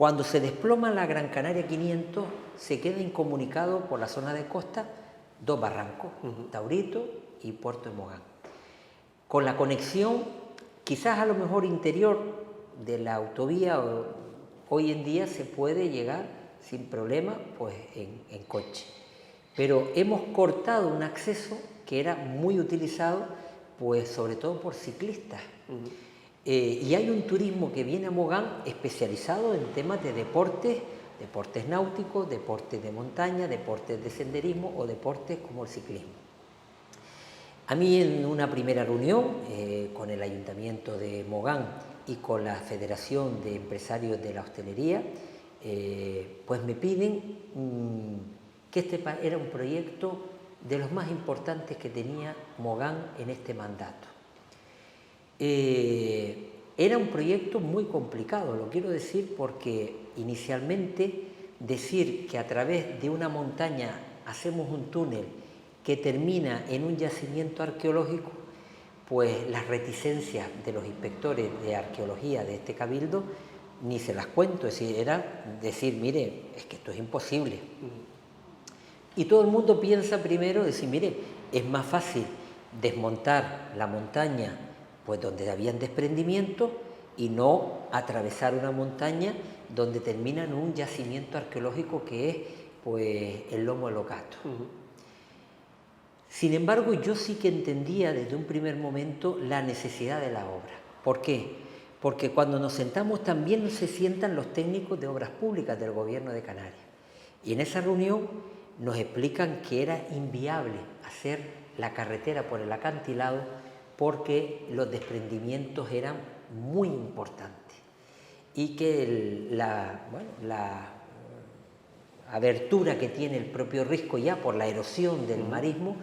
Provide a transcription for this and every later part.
Cuando se desploma la Gran Canaria 500, se queda incomunicado por la zona de costa dos barrancos, Taurito y Puerto de Mogán. Con la conexión, quizás a lo mejor interior de la autovía, hoy en día se puede llegar sin problema pues en coche. Pero hemos cortado un acceso que era muy utilizado, pues sobre todo por ciclistas. Y hay un turismo que viene a Mogán especializado en temas de deportes náuticos, deportes de montaña, deportes de senderismo o deportes como el ciclismo. A mí en una primera reunión con el Ayuntamiento de Mogán y con la Federación de Empresarios de la Hostelería, pues me piden que este era un proyecto de los más importantes que tenía Mogán en este mandato. Era un proyecto muy complicado, lo quiero decir porque inicialmente decir que a través de una montaña hacemos un túnel que termina en un yacimiento arqueológico, pues las reticencias de los inspectores de arqueología de este cabildo ni se las cuento, es decir, era decir, mire, es que esto es imposible. Y todo el mundo piensa primero, decir, mire, es más fácil desmontar la montaña pues donde habían desprendimientos y no atravesar una montaña donde termina en un yacimiento arqueológico que es pues el Lomo de los Gatos. Sin embargo, yo sí que entendía desde un primer momento la necesidad de la obra. ¿Por qué? Porque cuando nos sentamos también se sientan los técnicos de obras públicas del Gobierno de Canarias. Y en esa reunión nos explican que era inviable hacer la carretera por el acantilado porque los desprendimientos eran muy importantes y que la abertura que tiene el propio risco ya por la erosión del marismo,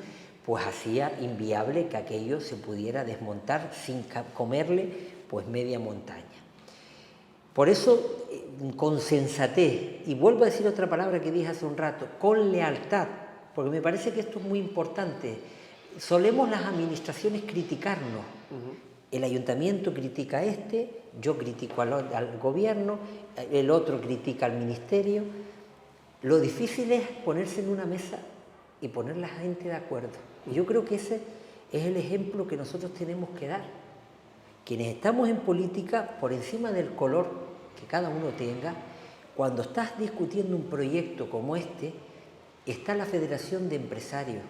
pues hacía inviable que aquello se pudiera desmontar sin comerle pues media montaña. Por eso, con sensatez, y vuelvo a decir otra palabra que dije hace un rato, con lealtad, porque me parece que esto es muy importante. Solemos las administraciones criticarnos. El ayuntamiento critica a este, yo critico al gobierno, el otro critica al ministerio. Lo difícil es ponerse en una mesa y poner a la gente de acuerdo. Y yo creo que ese es el ejemplo que nosotros tenemos que dar. Quienes estamos en política, por encima del color que cada uno tenga, cuando estás discutiendo un proyecto como este, está la Federación de Empresarios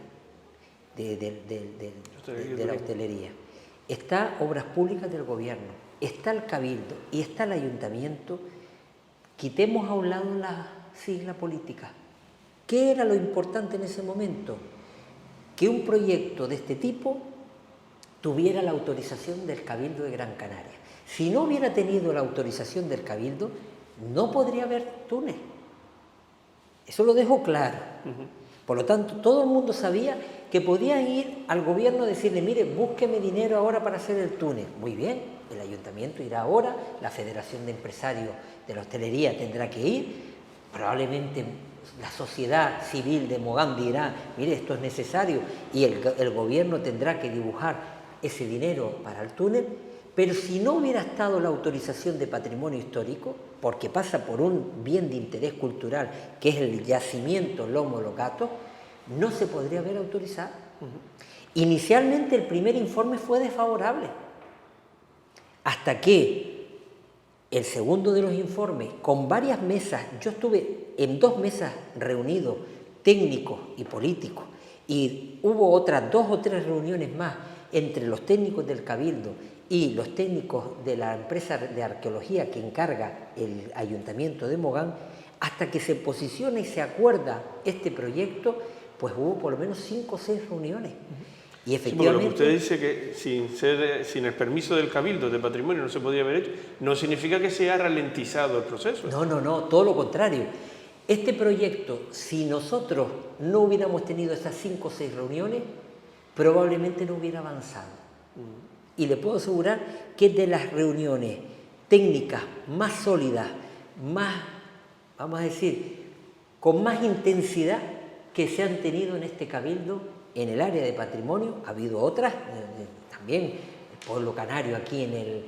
de la hostelería, está Obras Públicas del Gobierno, está el Cabildo y está el Ayuntamiento. Quitemos a un lado la sigla política. ¿Qué era lo importante en ese momento? Que un proyecto de este tipo tuviera la autorización del Cabildo de Gran Canaria. Si no hubiera tenido la autorización del Cabildo, no podría haber túnel. Eso lo dejo claro. Por lo tanto, todo el mundo sabía que podían ir al gobierno a decirle, mire, búsqueme dinero ahora para hacer el túnel. Muy bien, el ayuntamiento irá ahora, la Federación de Empresarios de la Hostelería tendrá que ir, probablemente la sociedad civil de Mogán dirá, mire, esto es necesario, y el gobierno tendrá que dibujar ese dinero para el túnel, pero si no hubiera estado la autorización de patrimonio histórico, porque pasa por un bien de interés cultural, que es el yacimiento Lomo de los Gatos, no se podría haber autorizado. Inicialmente el primer informe fue desfavorable, hasta que el segundo de los informes, con varias mesas, yo estuve en 2 mesas reunidos, técnicos y políticos, y hubo otras 2 o 3 reuniones más entre los técnicos del Cabildo y los técnicos de la empresa de arqueología que encarga el Ayuntamiento de Mogán, hasta que se posiciona y se acuerda este proyecto, pues hubo por lo menos 5 o 6 reuniones. Y efectivamente, sí, lo que usted dice que sin el permiso del Cabildo de Patrimonio no se podía haber hecho, no significa que se haya ralentizado el proceso. No, todo lo contrario. Este proyecto, si nosotros no hubiéramos tenido esas 5 o 6 reuniones, probablemente no hubiera avanzado. Y le puedo asegurar que es de las reuniones técnicas más sólidas, más, vamos a decir, con más intensidad que se han tenido en este Cabildo en el área de patrimonio. Ha habido otras, también el pueblo canario aquí en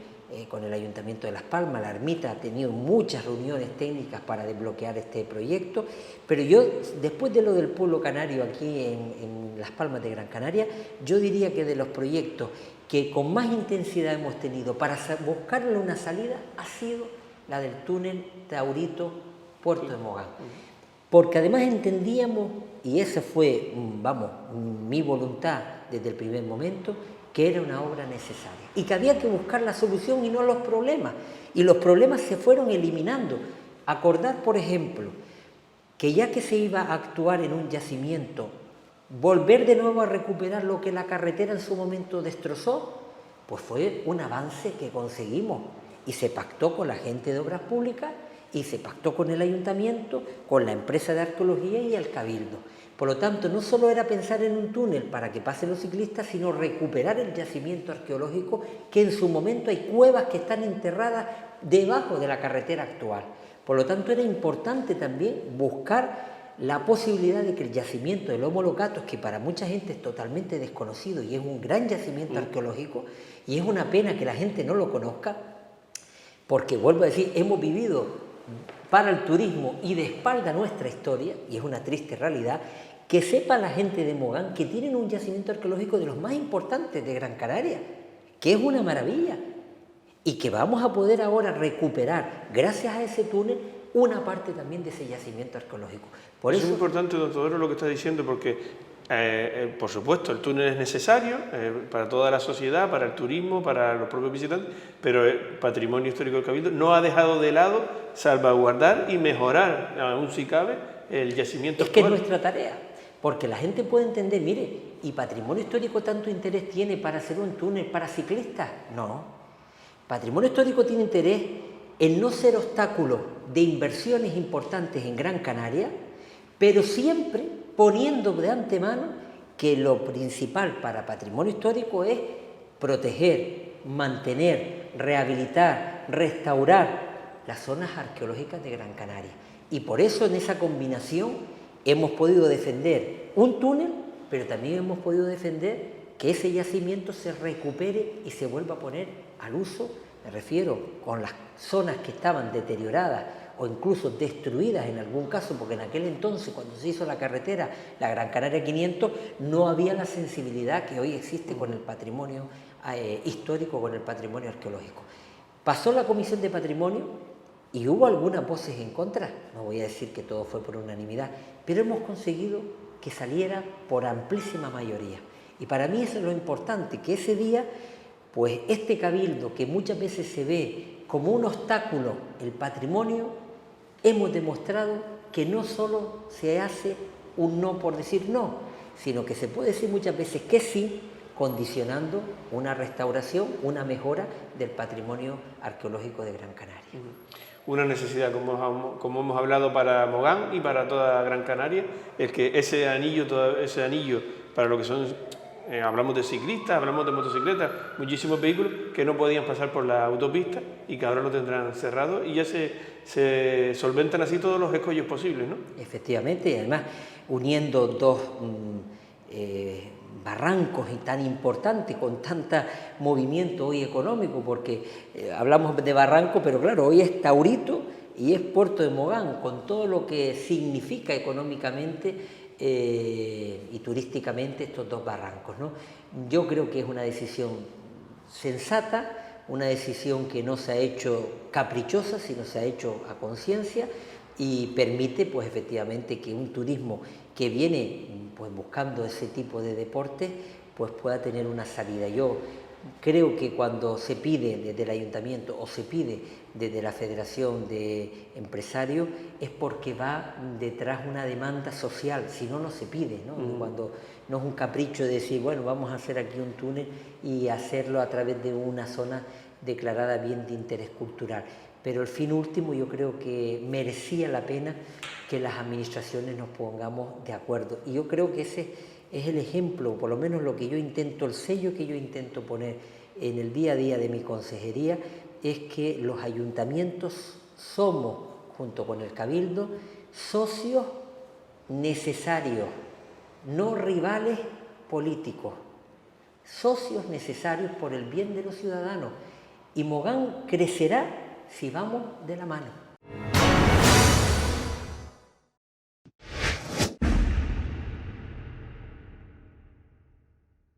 con el Ayuntamiento de Las Palmas. La Ermita ha tenido muchas reuniones técnicas para desbloquear este proyecto, pero yo, después de lo del pueblo canario aquí en Las Palmas de Gran Canaria, yo diría que de los proyectos que con más intensidad hemos tenido para buscarle una salida ha sido la del túnel Taurito-Puerto de Mogán. Porque además entendíamos, y esa fue, vamos, mi voluntad desde el primer momento, que era una obra necesaria y que había que buscar la solución y no los problemas. Y los problemas se fueron eliminando. Acordar, por ejemplo, que ya que se iba a actuar en un yacimiento, volver de nuevo a recuperar lo que la carretera en su momento destrozó, pues fue un avance que conseguimos y se pactó con la gente de Obras Públicas y se pactó con el Ayuntamiento, con la empresa de arqueología y el Cabildo. Por lo tanto, no solo era pensar en un túnel para que pasen los ciclistas, sino recuperar el yacimiento arqueológico, que en su momento hay cuevas que están enterradas debajo de la carretera actual. Por lo tanto, era importante también buscar la posibilidad de que el yacimiento del Homo locatus, que para mucha gente es totalmente desconocido y es un gran yacimiento arqueológico, y es una pena que la gente no lo conozca, porque, vuelvo a decir, hemos vivido para el turismo y de espalda nuestra historia, y es una triste realidad, que sepa la gente de Mogán que tienen un yacimiento arqueológico de los más importantes de Gran Canaria, que es una maravilla, y que vamos a poder ahora recuperar, gracias a ese túnel, una parte también de ese yacimiento arqueológico. Por eso es importante, don Teodoro, lo que está diciendo, porque, por supuesto, el túnel es necesario para toda la sociedad, para el turismo, para los propios visitantes, pero el Patrimonio Histórico del Cabildo no ha dejado de lado salvaguardar y mejorar, aún si cabe, el yacimiento actual. Es que es nuestra tarea, porque la gente puede entender, mire, ¿y Patrimonio Histórico tanto interés tiene para hacer un túnel para ciclistas? No. Patrimonio Histórico tiene interés en no ser obstáculo de inversiones importantes en Gran Canaria, pero siempre poniendo de antemano que lo principal para Patrimonio Histórico es proteger, mantener, rehabilitar, restaurar las zonas arqueológicas de Gran Canaria. Y por eso en esa combinación hemos podido defender un túnel, pero también hemos podido defender que ese yacimiento se recupere y se vuelva a poner al uso, me refiero, con las zonas que estaban deterioradas o incluso destruidas en algún caso, porque en aquel entonces, cuando se hizo la carretera, la Gran Canaria 500, no había la sensibilidad que hoy existe con el patrimonio histórico, con el patrimonio arqueológico. Pasó la Comisión de Patrimonio y hubo algunas voces en contra, no voy a decir que todo fue por unanimidad, pero hemos conseguido que saliera por amplísima mayoría. Y para mí eso es lo importante, que ese día, pues este cabildo que muchas veces se ve como un obstáculo el patrimonio, hemos demostrado que no solo se hace un no por decir no, sino que se puede decir muchas veces que sí, condicionando una restauración, una mejora del patrimonio arqueológico de Gran Canaria. Una necesidad, como hemos hablado para Mogán y para toda Gran Canaria, es que ese anillo para lo que son, hablamos de ciclistas, hablamos de motocicletas, muchísimos vehículos que no podían pasar por la autopista y que ahora lo tendrán cerrado y ya se solventan así todos los escollos posibles, ¿no? Efectivamente, y además uniendo dos barrancos y tan importantes, con tanto movimiento hoy económico, porque hablamos de barranco, pero claro, hoy es Taurito y es Puerto de Mogán, con todo lo que significa económicamente y turísticamente estos dos barrancos, ¿no? Yo creo que es una decisión sensata, una decisión que no se ha hecho caprichosa, sino se ha hecho a conciencia y permite, pues efectivamente, que un turismo que viene pues buscando ese tipo de deporte, pues pueda tener una salida. Yo creo que cuando se pide desde el ayuntamiento o se pide desde la Federación de Empresarios es porque va detrás una demanda social, si no, no se pide, ¿no? Cuando no es un capricho de decir, bueno, vamos a hacer aquí un túnel y hacerlo a través de una zona declarada bien de interés cultural. Pero el fin último yo creo que merecía la pena que las administraciones nos pongamos de acuerdo. Y yo creo que ese es el ejemplo, por lo menos lo que yo intento, el sello que yo intento poner en el día a día de mi consejería, es que los ayuntamientos somos, junto con el Cabildo, socios necesarios, no rivales políticos, socios necesarios por el bien de los ciudadanos. Y Mogán crecerá si vamos de la mano.